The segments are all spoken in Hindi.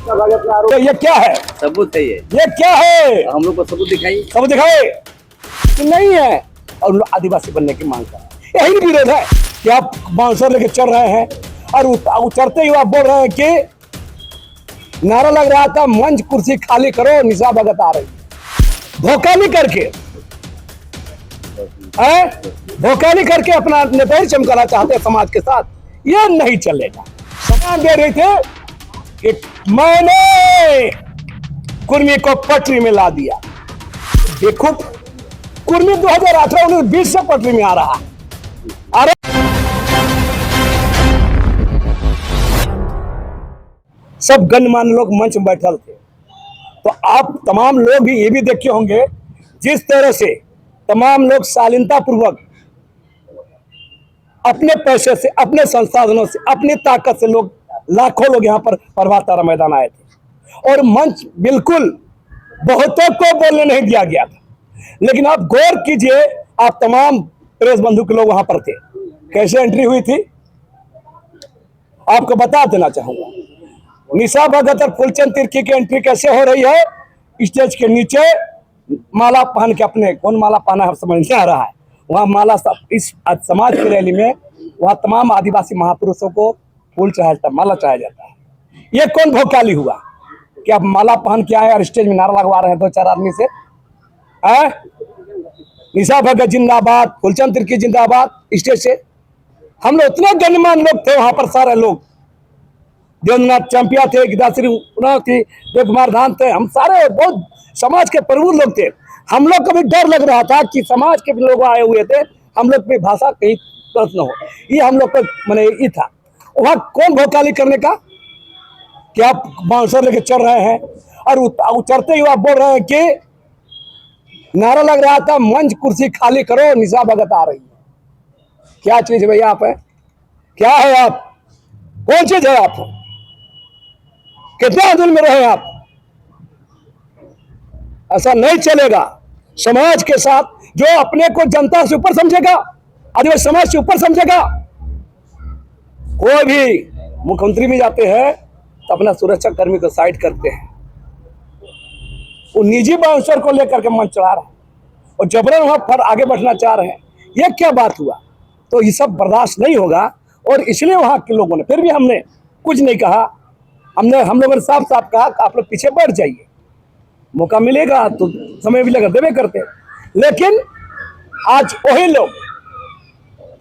तो ये क्या है? सबूत है ये क्या है? हम लोग को सबूत दिखाइए। सबूत दिखाए कि नहीं है और लोग आदिवासी बनने की मांग कर रहे हैं। यही विरोध है कि आप बाउंसर लेके चल रहे हैं और उतरते ही आप बोल रहे हैं कि नारा लग रहा था मंच कुर्सी खाली करो, निशा भगत आ रही है। धोखा नहीं करके धोखा नहीं करके अपना नेता चमकाना चाहते हैं समाज के साथ। ये नहीं चलेगा। समान दे रहे थे कि मैंने कुर्मी को पटरी में ला दिया। देखो कुर्मी 2018-19-20 से पटरी में आ रहा है। अरे सब गणमान्य लोग मंच में बैठल थे, तो आप तमाम लोग भी ये भी देखे होंगे जिस तरह से तमाम लोग शालीनता पूर्वक अपने पैसे से, अपने संसाधनों से, अपनी ताकत से लोग लाखों लोग यहाँ पर प्रभात तारा मैदान आए थे और मंच बिल्कुल बहुतों को बोलने नहीं दिया गया था। लेकिन आप गौर कीजिए, आप तमाम प्रेस बंधु के लोग वहां पर थे, कैसे एंट्री हुई थी आपको बता देना चाहूंगा। निशा भगत और फूलचंद तिर्की की एंट्री कैसे हो रही है? स्टेज के नीचे माला पहन के, अपने कौन माला पहना है समझ नहीं आ रहा है, वहां माला इस समाज की रैली में वहां तमाम आदिवासी महापुरुषों को फूल चढ़ाया जाता, माला चढ़ाया जाता है। ये कौन भोकाली हुआ कि आप माला पहन के आए और स्टेज में नारा लगवा रहे हैं 2-4 आदमी से? निशा भगत जिंदाबाद, फूलचंद तिर्की जिंदाबाद। स्टेज से हम लोग इतने गणमान्य लोग थे वहां पर, सारे लोग, देवेंद्रनाथ चंपिया थे, गीताश्री थी, देव कुमार धाम थे, हम सारे बहुत समाज के प्रबुद्ध लोग थे। हम लोग को भी डर लग रहा था कि समाज के लोग आए हुए थे, हम लोग की भाषा कहीं गलत न हो, ये हम लोग को मैंने ये था। वहां कौन भोकाली करने का कि आप बाउंसर लेके चल रहे हैं और उतरते ही आप बोल रहे हैं कि नारा लग रहा था मंच कुर्सी खाली करो, निशा भगत आ रही है। क्या चीज है भैया आप है? क्या है आप? कौन चीज है आप? कितने आंदोलन में रहे आप? ऐसा नहीं चलेगा। समाज के साथ जो अपने को जनता से ऊपर समझेगा, आदिवासी समाज से ऊपर समझेगा, कोई भी मुख्यमंत्री भी जाते हैं तो अपना सुरक्षा कर्मी को साइड करते हैं। वो निजी बाउंसर को लेकर के मंच चला रहा है और जबरन वहां पर आगे बढ़ना चाह रहे हैं। ये क्या बात हुआ? तो ये सब बर्दाश्त नहीं होगा और इसलिए वहां के लोगों ने, फिर भी हमने कुछ नहीं कहा, हम लोगों ने साफ साफ कहा कि आप लोग पीछे बढ़ जाइए, मौका मिलेगा तो समय मिलेगा, देवे करते। लेकिन आज वही लोग,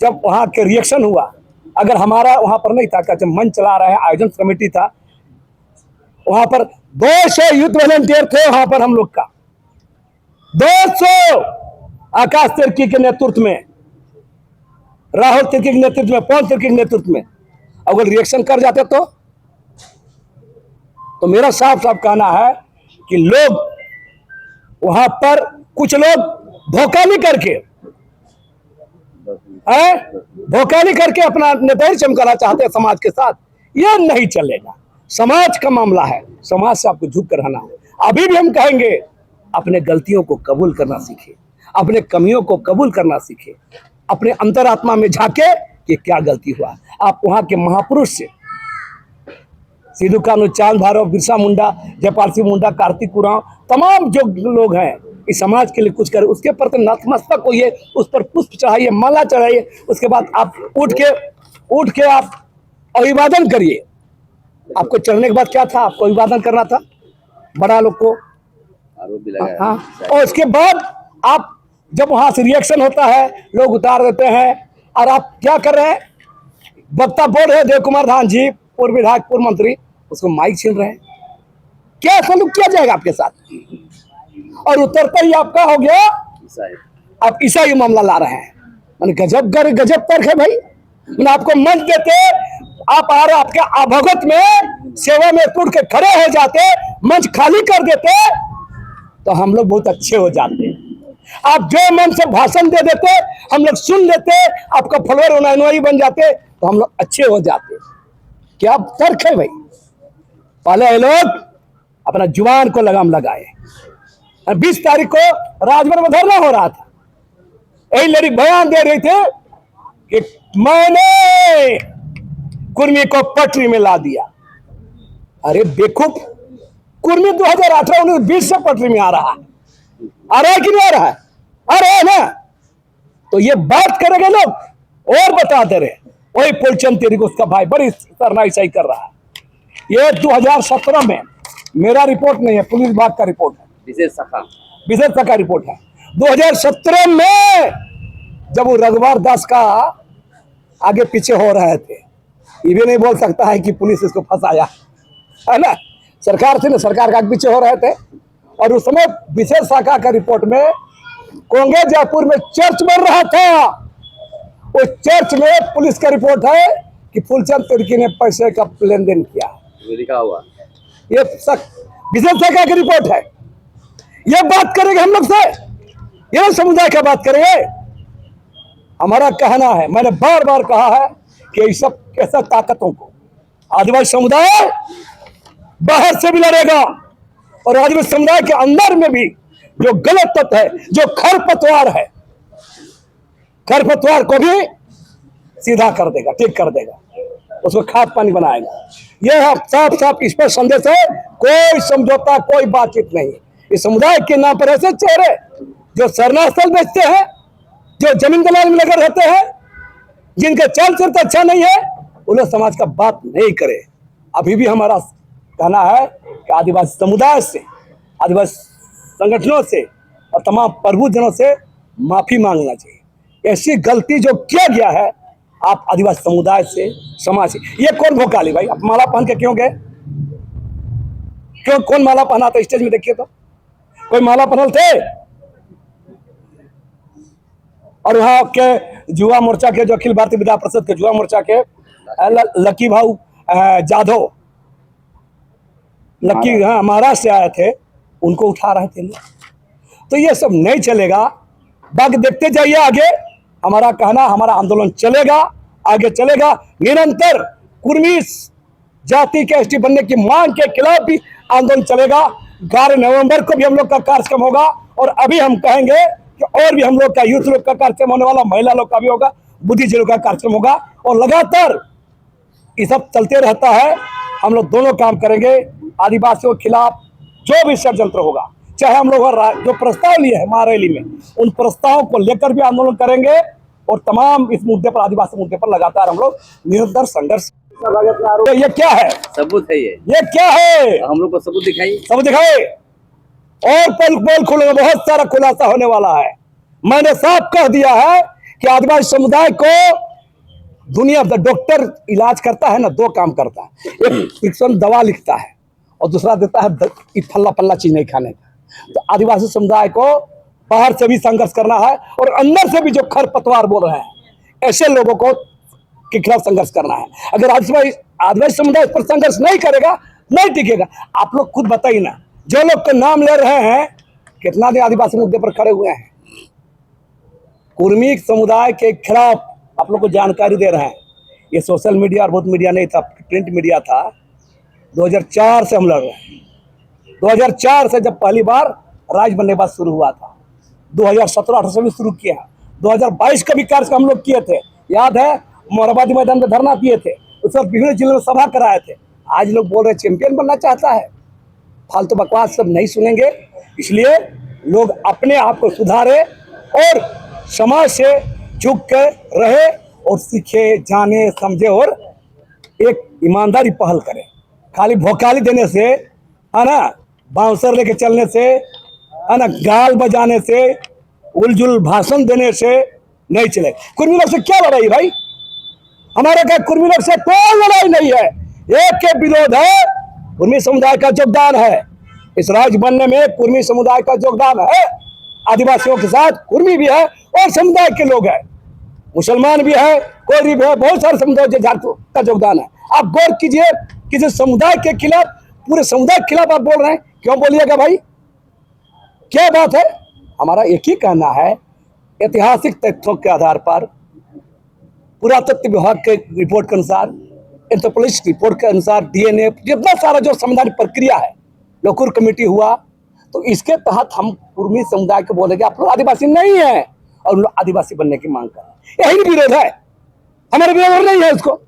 जब वहां के रिएक्शन हुआ, अगर हमारा वहां पर नहीं था, क्या जब मंच चला रहा है, आयोजन कमेटी था, वहां पर 200 यूथ वॉलंटियर थे वहां पर हम लोग का, 200 आकाश तिर्की के नेतृत्व में, राहुल तिर्की के नेतृत्व में, पवन तिर्की के नेतृत्व में, अगर रिएक्शन कर जाते तो मेरा साफ साफ कहना है कि लोग वहां पर, कुछ लोग धोखा नहीं करके अपना नेता चमकाना चाहते हैं समाज के साथ। ये नहीं चलेगा। समाज का मामला है, समाज से आपको झुक कर रहना है। अभी भी हम कहेंगे अपने गलतियों को कबूल करना सीखे, अपने कमियों को कबूल करना सीखे, अपने अंतरात्मा में झांके कि क्या गलती हुआ। आप वहां के महापुरुष से, सिद्धू कान्हू, चांद भैरव, बिरसा मुंडा, जयपाल सिंह मुंडा, कार्तिक उरांव, तमाम जो लोग हैं इस समाज के लिए कुछ करें, उसके प्रति नतमस्तक होइए, उस पर पुष्प चढ़ाइए, माला चढ़ाइए। उसके बाद आप उठ के आप अभिवादन करिए। आपको चढ़ने के बाद क्या था? आपको अभिवादन करना था बड़ा लोग को। हाँ, और उसके बाद आप जब वहां से रिएक्शन होता है, लोग उतार देते हैं और आप क्या कर रहे हैं? वक्ता बोल रहे हैं देव कुमार धाम जी, पूर्व विधायक, पूर्व मंत्री, उसको माइक छीन रहे हैं। क्या सलूक किया जाएगा आपके साथ? और उतरते ही आपका हो गया, आप ईसाई मामला ला रहे हैं। मैंने गजब तर्क है भाई। मैंने आपको मंच देते, आप आ रहे, आपके अभगत में सेवा में टूट के खड़े हो जाते, मंच खाली कर देते तो हम लोग बहुत अच्छे हो जाते। आप जो मन से भाषण दे देते, हम लोग सुन लेते, आपका फॉलोअर अनुयायी बन जाते तो हम लोग अच्छे हो जाते। क्या तर्क है भाई? पहले ये लोग अपना जुबान को लगाम लगाए। 20 तारीख को राजभवन में धरना हो रहा था, यही लड़ी बयान दे रही थे कि मैंने कुर्मी को पटरी में ला दिया। अरे बेवकूफ, कुर्मी 2018-19-20 से पटरी में आ रहा है, कि नहीं आ रहा है? आ रहा है ना। तो ये बात करेंगे लोग और बताते रहे, वही फूलचंद तेरी को उसका भाई बड़ी सरनाई सही कर रहा है। ये 2017 में, मेरा रिपोर्ट नहीं है, पुलिस विभाग का रिपोर्ट है, विशेष शाखा रिपोर्ट है। 2017 में जब वो रघुवर दास का आगे पीछे हो रहे थे, ये भी नहीं बोल सकता है कि पुलिस इसको फंसाया, है ना। सरकार थी ना, सरकार का आगे पीछे हो रहे थे। और उस समय विशेष शाखा का रिपोर्ट में कोंगे जयपुर में चर्च बन रहा था, उस चर्च में पुलिस का रिपोर्ट है कि फूलचंद तिर्की ने पैसे का लेन देन किया, लिखा हुआ। ये विशेष शाखा की रिपोर्ट है। ये बात करेंगे हम लोग से, ये समुदाय का बात करेंगे। हमारा कहना है, मैंने बार बार कहा है कि इस सब ऐसा ताकतों को आदिवासी समुदाय बाहर से भी लड़ेगा, और आदिवासी समुदाय के अंदर में भी जो गलत तत्व है, जो खरपतवार है, खरपतवार को भी सीधा कर देगा, ठीक कर देगा, उसको खाद पानी बनाएगा। यह साफ साफ इस पर संदेश है, कोई समझौता, कोई बातचीत नहीं। इस समुदाय के नाम पर ऐसे चेहरे जो शरणास्थल बेचते हैं, जो जमीन दलाल में लगे रहते हैं, जिनका चाल चरित्र अच्छा नहीं है, उन्हें समाज का बात नहीं करे। अभी भी हमारा कहना है कि आदिवासी समुदाय से, आदिवासी संगठनों से और तमाम प्रबुद्धजनों से माफी मांगना चाहिए। ऐसी गलती जो किया गया है आप आदिवासी समुदाय से, समाज से। ये कौन भोकाली भाई, आप माला पहन के क्यों गए? क्यों, कौन माला पहना था स्टेज में? देखिए तो कोई माला पहनल थे? और वहां के युवा मोर्चा के, जो अखिल भारतीय विद्या परिषद के युवा मोर्चा के लकी भाऊ जाधव, लकी, हाँ, महाराष्ट्र से आए थे, उनको उठा रहे थे। तो ये सब नहीं चलेगा। बाकी देखते जाइए आगे, हमारा कहना, हमारा आंदोलन चलेगा, आगे चलेगा निरंतर। कुर्मी जाति के एसटी बनने की मांग के खिलाफ भी आंदोलन चलेगा। 11 नवंबर को भी हम लोग का कार्यक्रम होगा, और अभी हम कहेंगे कि और भी हम लोग का यूथ लोग का कार्यक्रम होने वाला, महिला लोग का भी होगा, बुद्धिजीवी का कार्यक्रम होगा, और लगातार ये सब चलते रहता है। हम लोग दोनों काम करेंगे। आदिवासियों के खिलाफ जो भी षड्यंत्र होगा, चाहे हम लोग जो प्रस्ताव लिए हैं महारैली में, उन प्रस्तावों को लेकर भी आंदोलन करेंगे, और तमाम इस मुद्दे पर, आदिवासी मुद्दे पर लगातार हम लोग निरंतर संघर्ष। ये क्या है? सबूत है। ये क्या है? हम लोग को सबूत दिखाइए, सबूत दिखाए। और पोल खुलेगा, बहुत सारा खुलासा होने वाला है। मैंने साफ कह दिया है कि आदिवासी समुदाय को दुनिया, डॉक्टर इलाज करता है ना, 2 काम करता है, एक प्रिस्क्रिप्शन दवा लिखता है, और दूसरा देता है फल्ला चीज नहीं खाने का। तो आदिवासी समुदाय को बाहर से भी संघर्ष करना है, और अंदर से भी जो खरपतवार बोल रहे हैं, ऐसे लोगों को के खिलाफ संघर्ष करना है। अगर आदिवासी समुदाय पर संघर्ष नहीं करेगा, नहीं टिकेगा। आप लोग खुद बताइए ना, जो लोग का नाम ले रहे हैं, कितना दिन आदिवासी मुद्दे पर खड़े हुए हैं। कुर्मी समुदाय के खिलाफ आप लोग को जानकारी दे रहे हैं। ये सोशल मीडिया और बहुत मीडिया नहीं था, प्रिंट मीडिया था। 2004 से हम लड़ रहे हैं। 2004 से जब पहली बार राज्य बनने के बाद शुरू हुआ था, 2017-18 से भी शुरू किया, 2022 का भी कार्यक्रम हम लोग किए थे, याद है? मोराबादी मैदान में धरना दिए थे, उस वक्त विभिन्न जिलों में सभा कराए थे। आज लोग बोल रहे हैं चैंपियन बनना चाहता है। फालतू बकवास सब नहीं सुनेंगे। इसलिए लोग अपने आप को सुधारे और समाज से झुक कर रहे, और सीखे, जाने, समझे, और एक ईमानदारी पहल करें। खाली भोकाली देने से, है ना, बाउंसर लेके चलने से, है ना, गाल बजाने से, उलझुल भाषण देने से नहीं चले। कुर्मी लोग से क्या लड़ाई भाई? हमारे क्या कुर्मी लोग से कोई लड़ाई नहीं है। एक के विरोध है, कुर्मी समुदाय का योगदान है इस राज्य बनने में। कुर्मी समुदाय का योगदान है, आदिवासियों के साथ कुर्मी भी है और समुदाय के लोग हैं, मुसलमान भी है, कोई भी है, बहुत सारे समुदाय का योगदान है। आप गौर कीजिए, किसी समुदाय के खिलाफ, पूरे समुदाय के खिलाफ आप बोल रहे हैं, क्यों बोलिएगा भाई? क्या बात है? हमारा एक ही कहना है, ऐतिहासिक तथ्यों के आधार पर, पुरातत्व विभाग के रिपोर्ट के अनुसार, एंथ्रोपोलॉजिस्ट रिपोर्ट के अनुसार, DNA, जितना सारा जो संवैधानिक प्रक्रिया है, लोकुर कमेटी हुआ, तो इसके तहत हम कुर्मी समुदाय को बोलेंगे आप लोग आदिवासी नहीं है, और उन लोग आदिवासी बनने की मांग कर रहे हैं। यही विरोध है, हमारे विरोध नहीं है उसको।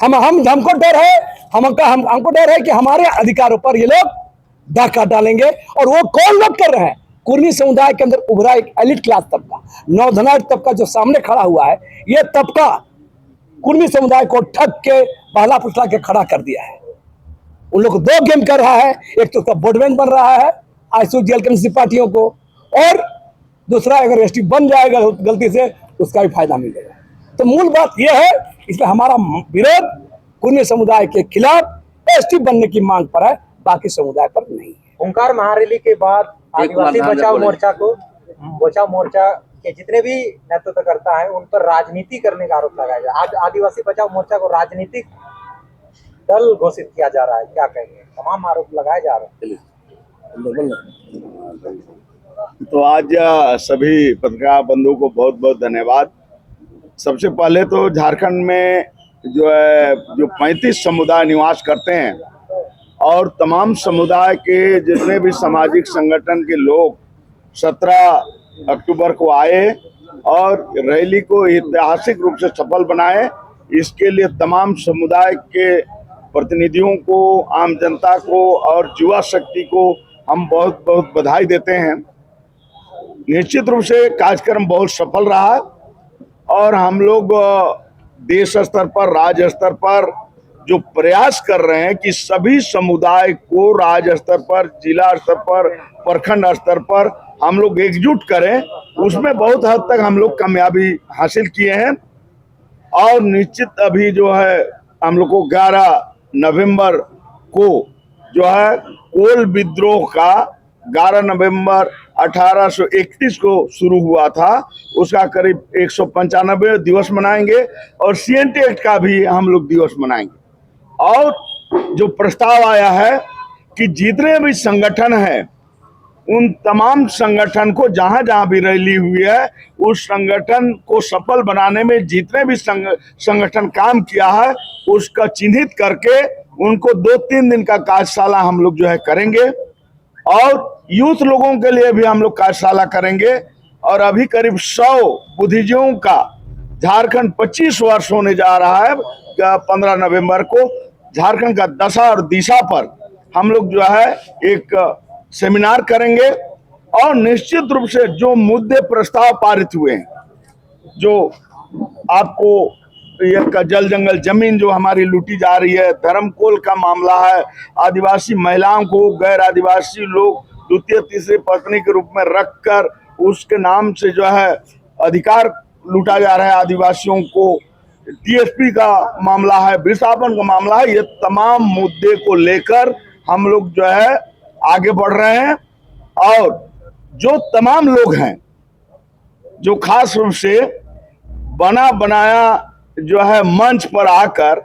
हमको डर है, हमको डर है कि हमारे अधिकारों पर ये लोग डाका डालेंगे। और वो कौन लोग कर रहे हैं? कुर्मी समुदाय के अंदर उभरा एक एलिट क्लास तबका, नौधनाट तबका जो सामने खड़ा हुआ है, ये तबका कुर्मी समुदाय को ठग के पहला पुछला के खड़ा कर दिया है। उन लोग दो गेम कर रहा है, एक तो उसका बोर्डमैन बन रहा है आईसीजेल कम्युनिस्ट पार्टियों को, और दूसरा अगर एसटी बन जाएगा गलती से उसका भी फायदा मिलेगा। तो मूल बात यह है, इसलिए हमारा विरोध कुर्मी समुदाय के खिलाफ एसटी बनने की मांग पर है, बाकी समुदाय पर नहीं है। ओंकार महारैली के बाद आदिवासी बचाओ मोर्चा के जितने भी नेतृत्व करता है उन पर राजनीति करने का आरोप लगाया जाए। आज आदिवासी बचाओ मोर्चा को राजनीतिक दल घोषित किया जा रहा है, क्या कहेंगे? तमाम आरोप लगाए जा रहे हैं। तो आज सभी पत्रकार बंधुओं को बहुत बहुत धन्यवाद। सबसे पहले तो झारखंड में जो 35 समुदाय निवास करते हैं और तमाम समुदाय के जितने भी सामाजिक संगठन के लोग 17 अक्टूबर को आए और रैली को ऐतिहासिक रूप से सफल बनाए, इसके लिए तमाम समुदाय के प्रतिनिधियों को, आम जनता को और युवा शक्ति को हम बहुत बहुत बधाई देते हैं। निश्चित रूप से कार्यक्रम बहुत सफल रहा और हम लोग देश स्तर पर, राज्य स्तर पर जो प्रयास कर रहे हैं कि सभी समुदाय को राज्य स्तर पर, जिला स्तर पर, प्रखंड स्तर पर हम लोग एकजुट करें, उसमें बहुत हद तक हम लोग कामयाबी हासिल किए हैं। और निश्चित अभी जो है हम लोग को 11 नवंबर को जो है कोल विद्रोह का 11 नवंबर 1831 को शुरू हुआ था, उसका करीब 195 दिवस मनाएंगे और सीएनटी एक्ट का भी हम लोग दिवस मनाएंगे। और जो प्रस्ताव आया है कि जितने भी संगठन हैं उन तमाम संगठन को जहां जहां भी रैली हुई है उस संगठन को सफल बनाने में जितने भी संगठन काम किया है उसका चिन्हित करके उनको 2-3 दिन का कार्यशाला हम लोग जो है करेंगे। और यूथ लोगों के लिए भी हम लोग कार्यशाला करेंगे। और अभी करीब 100 बुद्धिजीवियों का झारखंड 25 वर्ष होने जा रहा है। 15 नवंबर को झारखंड का दशा और दिशा पर हम लोग जो है एक सेमिनार करेंगे और निश्चित रूप से जो मुद्दे प्रस्ताव पारित हुए हैं, जो आपको एक जल जंगल जमीन जो हमारी लूटी जा रही है, धर्मकोल का मामला है, आदिवासी महिलाओं को गैर आदिवासी लोग द्वितीय तीसरी पत्नी के रूप में रखकर उसके नाम से जो है अधिकार लूटा जा रहा है आदिवासियों को, टीएसपी का मामला है, विस्थापन का मामला है, ये तमाम मुद्दे को लेकर हम लोग जो है आगे बढ़ रहे हैं। और जो तमाम लोग हैं जो खास रूप से बना बनाया जो है मंच पर आकर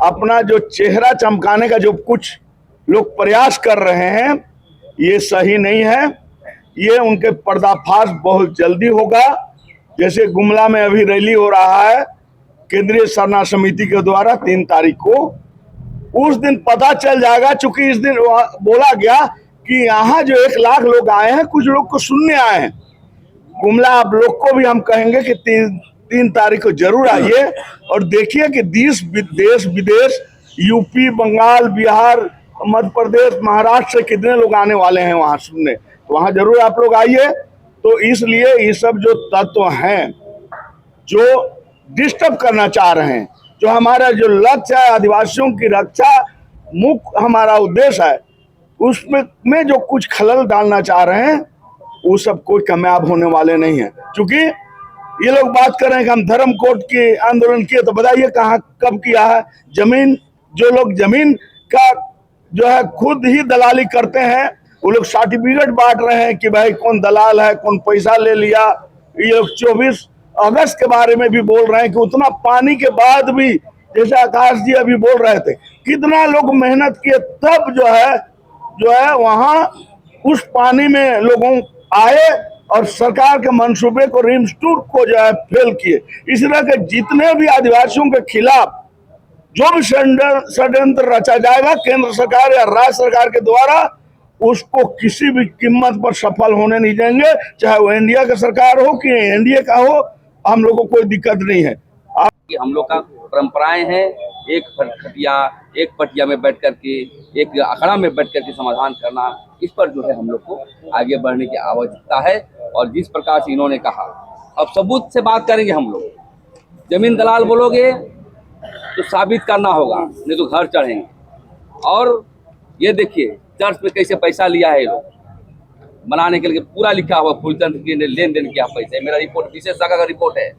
अपना जो चेहरा चमकाने का जो कुछ लोग प्रयास कर रहे हैं, ये सही नहीं है। ये उनके पर्दाफाश बहुत जल्दी होगा। जैसे गुमला में अभी रैली हो रहा है केंद्रीय सरना समिति के द्वारा 3 तारीख को, उस दिन पता चल जाएगा। चूंकि इस दिन बोला गया कि यहाँ जो 1 लाख लोग आए हैं, कुछ लोग को सुनने आए हैं। गुमला आप लोग को भी हम कहेंगे कि 3 तारीख को जरूर आइए और देखिए कि देश विदेश, यूपी, बंगाल, बिहार, मध्य प्रदेश, महाराष्ट्र से कितने लोग आने वाले हैं वहाँ सुनने। तो वहाँ जरूर आप लोग आइए। तो इसलिए ये सब जो तत्व हैं जो डिस्टर्ब करना चाह रहे हैं, जो हमारा जो लक्ष्य है आदिवासियों की रक्षा मुख्य हमारा उद्देश्य है, उसमें जो कुछ खलल डालना चाह रहे हैं वो सब कोई कामयाब होने वाले नहीं है। क्योंकि ये लोग बात कर रहे हैं कि हम धर्म कोड के आंदोलन किए, तो बताइए कहाँ कब किया है? जमीन, जो लोग जमीन का जो है खुद ही दलाली करते हैं, वो लोग सर्टिफिकेट बांट रहे हैं कि भाई कौन दलाल है, कौन पैसा ले लिया। ये लोग 24 अगस्त के बारे में भी बोल रहे हैं कि उतना पानी के बाद भी, जैसे आकाश जी अभी बोल रहे थे, कितना लोग मेहनत किए तब जो है वहाँ उस पानी में लोगों आए और सरकार के मंसूबे को रिम्स टूर को जो है फेल किए। इस तरह के जितने भी आदिवासियों के खिलाफ जो भी षड्यंत्र रचा जाएगा केंद्र सरकार या राज्य सरकार के द्वारा, उसको किसी भी कीमत पर सफल होने नहीं देंगे। चाहे वो इंडिया का सरकार हो कि एनडीए का हो, हम लोग को कोई दिक्कत नहीं है। हम लोग का परंपराएं हैं एक खटिया एक पटिया में बैठ करके, एक अखड़ा में बैठ करके समाधान करना, इस पर जो है हम लोग को आगे बढ़ने की आवश्यकता है। और जिस प्रकार से इन्होंने कहा, अब सबूत से बात करेंगे हम लोग। जमीन दलाल बोलोगे तो साबित करना होगा, नहीं तो घर चढ़ेंगे। और ये देखिए चर्च में कैसे पैसा लिया है ये लोग बनाने के लिए, पूरा लिखा हुआ फूलचंद के लेन देन किया पैसे। मेरा रिपोर्ट विशेष शाखा का रिपोर्ट है।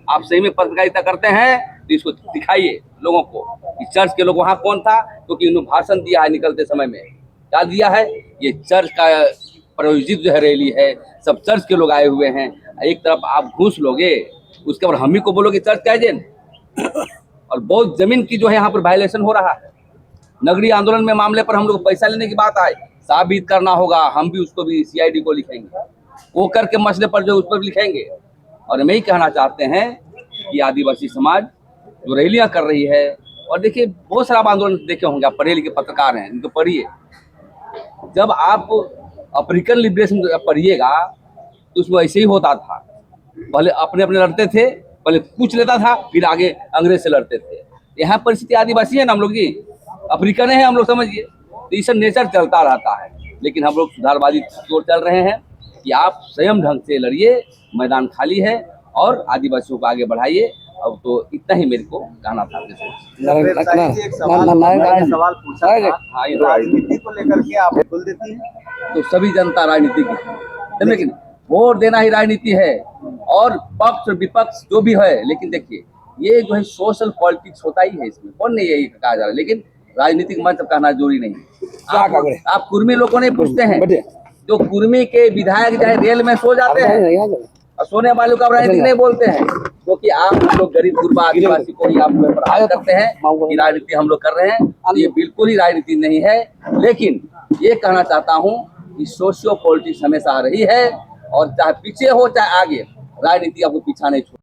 आप सही में पत्रकारिता करते हैं तो इसको दिखाइए लोगों को कि चर्च के लोग वहाँ कौन था, क्योंकि इन्होंने भाषण दिया है निकलते समय में। क्या दिया है? ये चर्च का प्रायोजित जो है रैली है, सब चर्च के लोग आए हुए हैं। एक तरफ आप घूस लोगे, उसके बाद हम ही को बोलोगे चर्च का एजेंट। और बहुत जमीन की जो है यहाँ पर वायलेशन हो रहा है। नगरीय आंदोलन में मामले पर हम लोग पैसा लेने की बात आए, साबित करना होगा। हम भी उसको भी CID को लिखेंगे, वो करके मसले पर जो उस पर भी लिखेंगे। और हम यही कहना चाहते हैं कि आदिवासी समाज जो रैलियां कर रही है, और देखिए बहुत सारा आंदोलन देखे होंगे, आप पढ़े लिखे पत्रकार हैं, इनको पढ़िए। जब आप अफ्रीकन लिबरेशन पढ़िएगा तो उसमें ऐसे ही होता था। पहले अपने अपने लड़ते थे, पहले कुछ लेता था, फिर आगे अंग्रेज से लड़ते थे। यहाँ परिस्थिति आदिवासी है ना हम लोग की, अफ्रीकन है हम लोग, समझिए। तो ये सब नेचर चलता रहता है। लेकिन हम लोग सुधारवादी की ओर चल रहे हैं कि आप स्वयं ढंग से लड़िए, मैदान खाली है, और आदिवासियों को आगे बढ़ाइए। अब तो इतना ही मेरे को कहना था। सवाल पूछा था, हाँ, ये राजनीति को लेकर के आप बोल देती हैं। तो सभी जनता राजनीति की है, लेकिन वोट देना ही राजनीति है, और पक्ष विपक्ष जो भी है। लेकिन देखिए ये जो है सोशल पॉलिटिक्स होता ही है, इसमें कौन नहीं यही कहा जा रहा है। लेकिन राजनीतिक मंच कहना जरूरी नहीं। आप कुर्मी लोगों को नहीं पूछते हैं, जो कुर्मी के विधायक चाहे रेल में सो जाते हैं, और सोने वालों का राजनीति नहीं बोलते हैं, क्योंकि आप लोग गरीब गुरबा आदिवासी को ही आप प्रभावित करते हैं कि राजनीति हम लोग कर रहे हैं। ये बिल्कुल ही राजनीति नहीं है। लेकिन ये कहना चाहता हूँ कि सोशियो पॉलिटिक्स हमेशा रही है, और चाहे पीछे हो चाहे आगे, राजनीति आपको पीछा नहीं छोड़।